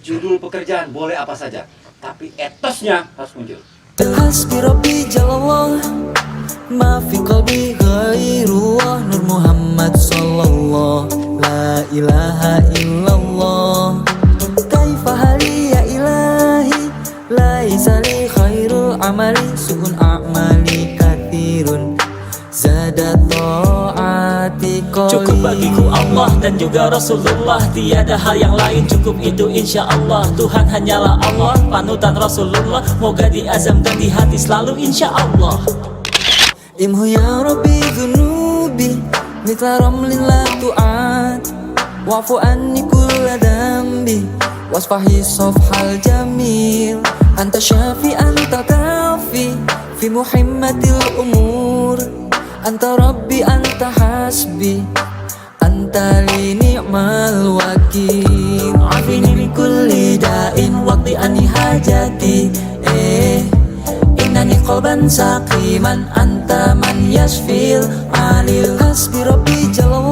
Judul pekerjaan boleh apa saja, tapi etosnya harus muncul. Hasbi Rabbi Jalallah, ma fi qalbi ghairullah, Nur Muhammad sallallahu, la ilaha illallah. Kaifa hali ya ilahi, laisa li khairul amali, su'un a'mali kathirun, zada ta'ati qali. Cukup bagiku Allah dan juga Rasulullah, tiada hal yang lain, cukup itu insya Allah. Tuhan hanyalah Allah, panutan Rasulullah, moga diazamkan di hati selalu insya Allah. Imhu ya Rabbi dhunubi, mithla ramlin la tu'ad, wa'fu anni kulla dambi, wasfahi sofhal jamil. Anta syafi, anta kafi, fi muhimmatil umur. Anta Rabbi, anta hasbi, anta li ni'mal wakil. Afini min kulli da'in, waqti anni hajati. Innani qalban saqiman, anta man yashfil alil. Hasbi Rabbi Jalla